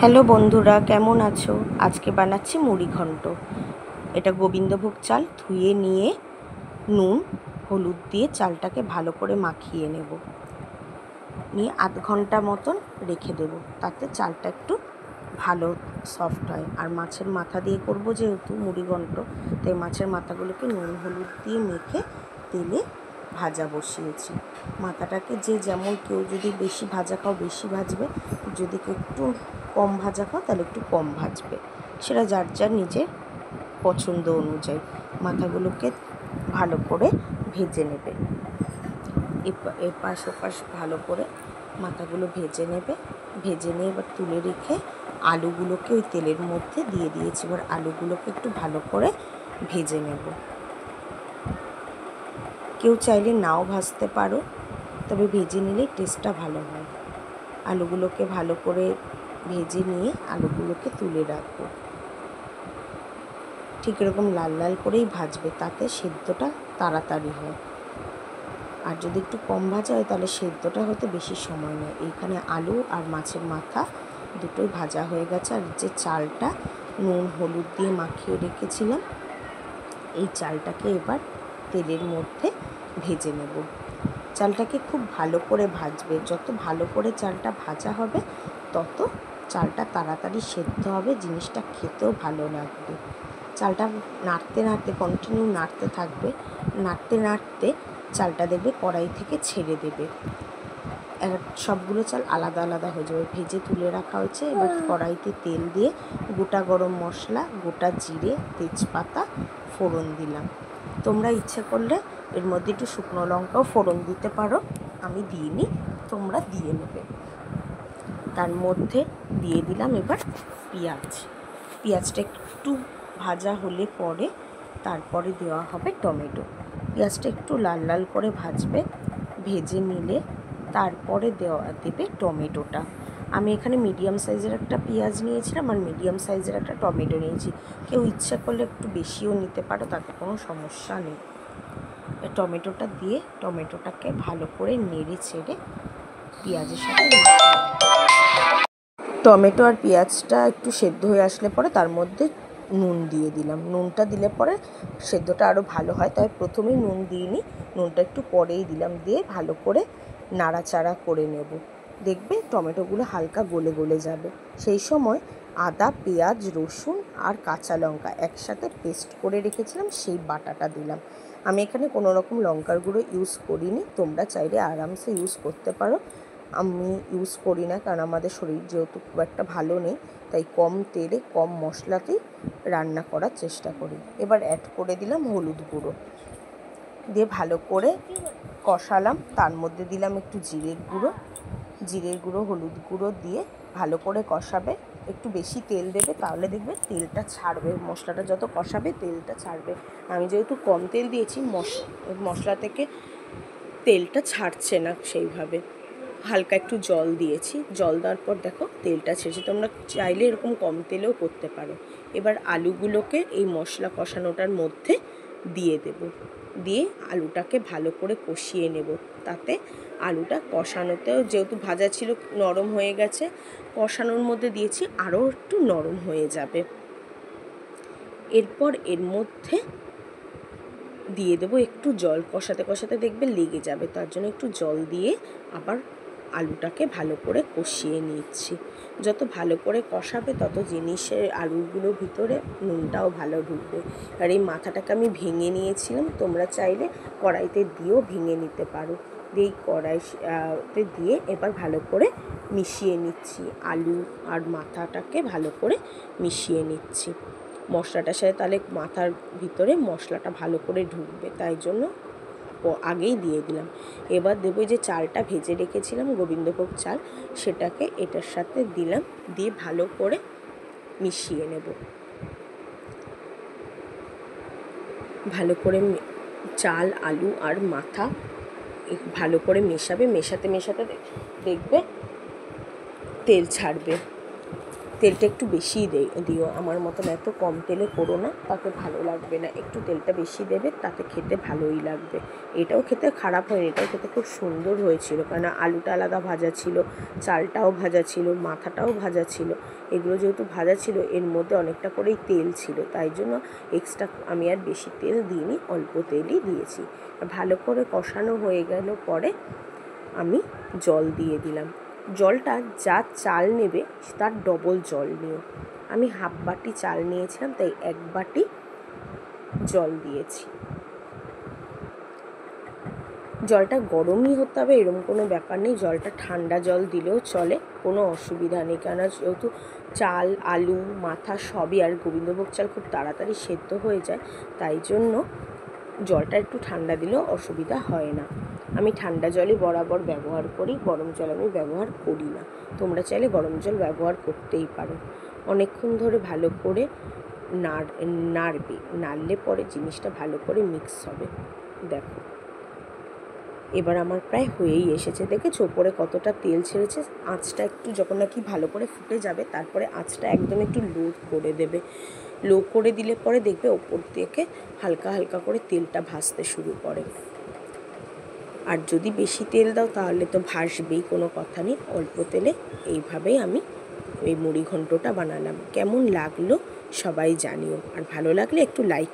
Hello বন্ধুরা, কেমন আছো? আজকে বানাচ্ছি মুড়ি ঘন্ট। এটা গোবিন্দভোগ চাল ধুয়ে নিয়ে নুন হলুদ দিয়ে চালটাকে ভালো করে মাখিয়ে নেব, নিয়ে আধ ঘন্টা মতন রেখে দেব, তাতে চালটা একটু ভালো সফট হয়। আর মাছের মাথা দিয়ে করব যেহেতু মুড়ি ঘন্ট, তাই মাছের মাথাগুলোকে নুন হলুদ দিয়ে মেখে তেলে ভাজা বসিয়েছি। মাথাটাকে যে যেমন, কেউ যদি বেশি ভাজা খাও বেশি ভাজবে, যদি একটু কম ভাজা খাও তাহলে একটু কম ভাজবে, সেটা যার যার নিজের পছন্দ অনুযায়ী। মাথাগুলোকে ভালো করে ভেজে নেবে, এপাশ ওপাশ ভালো করে মাথাগুলো ভেজে নেবে। ভেজে নিয়ে এবার তুলে রেখে আলুগুলোকে ওই তেলের মধ্যে দিয়ে দিয়েছি। এবার আলুগুলোকে একটু ভালো করে ভেজে নেব। কেউ চাইলে নাও ভাজতে পারো, তবে ভেজে নিলে টেস্টটা ভালো হয়। আলুগুলোকে ভালো করে ভেজে নিয়ে আলুগুলোকে তুলে রাখবো। ঠিক এরকম লাল লাল করেই ভাজবে, তাতে সেদ্ধটা তাড়াতাড়ি হয়। আর যদি একটু কম ভাজা হয় তাহলে সেদ্ধটা হতে বেশি সময় নেয়। এইখানে আলু আর মাছের মাথা দুটোই ভাজা হয়ে গেছে। আর যে চালটা নুন হলুদ দিয়ে মাখিয়ে রেখেছিলাম, এই চালটাকে এবার তেলের মধ্যে ভেজে নেব। চালটাকে খুব ভালো করে ভাজবে, যত ভালো করে চালটা ভাজা হবে তত চালটা তাড়াতাড়ি সেদ্ধ হবে, জিনিসটা খেতেও ভালো লাগবে। চালটা নাড়তে নাড়তে, কন্টিনিউ নাড়তে থাকবে, নাড়তে নাড়তে চালটা দেখবে কড়াই থেকে ছেড়ে দেবে। সবগুলো চাল আলাদা আলাদা হয়ে যাবে, ভেজে তুলে রাখা হয়েছে। এবার কড়াইতে তেল দিয়ে গোটা গরম মশলা, গোটা জিরে, তেজপাতা ফোড়ন দিলাম। তোমরা ইচ্ছে করলে এর মধ্যে একটু শুকনো লঙ্কাও ফোড়ন দিতে পারো, আমি দিইনি, তোমরা দিয়ে নেবে। তার মধ্যে দিয়ে দিলাম এবার পেঁয়াজটা একটু ভাজা হলে পরে তারপরে দেওয়া হবে টমেটো। পেঁয়াজটা একটু লাল লাল করে ভাজবে, ভেজে নিলে তারপরে দেবে টমেটোটা। আমি এখানে মিডিয়াম সাইজের একটা পেঁয়াজ নিয়েছিলাম আর মিডিয়াম সাইজের একটা টমেটো নিয়েছি। কেউ ইচ্ছা করলে একটু বেশিও নিতে পারো, তাতে কোনো সমস্যা নেই। টমেটোটা দিয়ে টমেটোটাকে ভালো করে নেড়ে ছেড়ে পেঁয়াজের সাথে টমেটো আর পেঁয়াজটা একটু সেদ্ধ হয়ে আসলে পরে তার মধ্যে নুন দিয়ে দিলাম। নুনটা দিলে পরে সেদ্ধটা আরও ভালো হয়, তাই প্রথমেই নুন দিইনি, নুনটা একটু পরেই দিলাম। দিয়ে ভালো করে নাড়াচাড়া করে নেব। দেখবে টমেটোগুলো হালকা গলে গলে যাবে। সেই সময় আদা, পেঁয়াজ, রসুন আর কাঁচা লঙ্কা একসাথে পেস্ট করে রেখেছিলাম, সেই বাটাটা দিলাম। আমি এখানে কোনো রকম লঙ্কার গুঁড়ো ইউজ করিনি, তোমরা চাইলে আরামসে ইউজ করতে পারো। আমি ইউজ করি না, কারণ আমাদের শরীর যেহেতু খুব একটা ভালো নেই, তাই কম তেলে কম মশলাতেই রান্না করার চেষ্টা করি। এবার অ্যাড করে দিলাম হলুদ গুঁড়ো, দিয়ে ভালো করে কষালাম। তার মধ্যে দিলাম একটু জিরের গুঁড়ো হলুদ গুঁড়ো দিয়ে ভালো করে কষাবে। একটু বেশি তেল দেবে, তাহলে দেখবে তেলটা ছাড়বে। মশলাটা যত কষাবে তেলটা ছাড়বে। আমি যেহেতু কম তেল দিয়েছি, মশলা থেকে তেলটা ছাড়ছে না সেইভাবে। হালকা একটু জল দিয়েছি, জল দেওয়ার পর দেখো তেলটা ছেড়েছে। তোমরা চাইলে এরকম কম তেলেও করতে পারো। এবার আলুগুলোকে এই মশলা কষানোটার মধ্যে দিয়ে দেব, দিয়ে আলুটাকে ভালো করে কষিয়ে নেব। তাতে আলুটা কষানোতেও যেহেতু ভাজা ছিল নরম হয়ে গেছে, কষানোর মধ্যে দিয়েছি আরও একটু নরম হয়ে যাবে। এরপর এর মধ্যে দিয়ে দেবো একটু জল, কষাতে কষাতে দেখবে লেগে যাবে, তার জন্য একটু জল দিয়ে আবার আলুটাকে ভালো করে কষিয়ে নিচ্ছি। যত ভালো করে কষাবে তত জিনিসের আলুগুলোর ভিতরে নুনটাও ভালো ঢুকবে। আর এই মাথাটাকে আমি ভেঙে নিয়েছিলাম, তোমরা চাইলে কড়াইতে দিয়েও ভেঙে নিতে পারো। দিয়ে কড়াইতে দিয়ে এবার ভালো করে মিশিয়ে নিচ্ছি, আলু আর মাথাটাকে ভালো করে মিশিয়ে নিচ্ছি মশলাটার সাথে, তাহলে মাথার ভিতরে মশলাটা ভালো করে ঢুকবে, তাই জন্য আগেই দিয়ে দিলাম। এবার দেবো যে চালটা ভেজে রেখেছিলাম গোবিন্দভোগ চাল, সেটাকে এটার সাথে দিলাম, দিয়ে ভালো করে মিশিয়ে নেব। ভালো করে চাল, আলু আর মাথা ভালো করে মেশাবে। মেশাতে মেশাতে দেখবে তেল ছাড়বে। তেলটা একটু বেশিই দিও, আমার মতন এত কম তেলে করো না, তাতে ভালো লাগবে না। একটু তেলটা বেশি দেবে, তাতে খেতে ভালোই লাগবে। এটাও খেতে খারাপ হয়নি, এটাও খেতে খুব সুন্দর হয়েছিল, কারণ আলুটা আলাদা ভাজা ছিল, চালটাও ভাজা ছিল, মাথাটাও ভাজা ছিল। এগুলো যেহেতু ভাজা ছিল, এর মধ্যে অনেকটা করেই তেল ছিল, তাই জন্য এক্সট্রা আমি আর বেশি তেল দিইনি, অল্প তেলই দিয়েছি। ভালো করে কষানো হয়ে গেল পরে আমি জল দিয়ে দিলাম। জলটা যা চাল নেবে তার ডবল জল নিও। আমি হাফ বাটি চাল নিয়েছিলাম, তাই 1 বাটি জল দিয়েছি। জলটা গরমই হতে হবে এরকম কোনো ব্যাপার নেই, জলটা ঠান্ডা জল দিলেও চলে, কোনো অসুবিধা নেই। কেন যেহেতু চাল, আলু, মাথা সবই, আর গোবিন্দভোগ চাল খুব তাড়াতাড়ি সেদ্ধ হয়ে যায়, তাই জন্য জলটা একটু ঠান্ডা দিলেও অসুবিধা হয় না। আমি ঠান্ডা জলই বরাবর ব্যবহার করি, গরম জল আমি ব্যবহার করি না। তোমরা চাইলে গরম জল ব্যবহার করতেই পারো। অনেকক্ষণ ধরে ভালো করে নাড়বে, নাড়লে পরে জিনিসটা ভালো করে মিক্স হবে। দেখো এবার আমার প্রায় হয়েই এসেছে, দেখেছো ওপরে কতটা তেল ছেড়েছে। আঁচটা একটু যখন নাকি ভালো করে ফুটে যাবে, তারপরে আঁচটা একদম একটু লো করে দেবে। লো করে দিলে পরে দেখবে ওপর থেকে হালকা হালকা করে তেলটা ভাসতে শুরু করে। আর যদি বেশি তেল দাও তাহলে তো ভাসবেই, কোনো কথা নেই। অল্প তেলে এইভাবেই আমি এই মুড়ি ঘন্টটা বানালাম। কেমন লাগলো সবাই জানিও, আর ভালো লাগলে একটু লাইক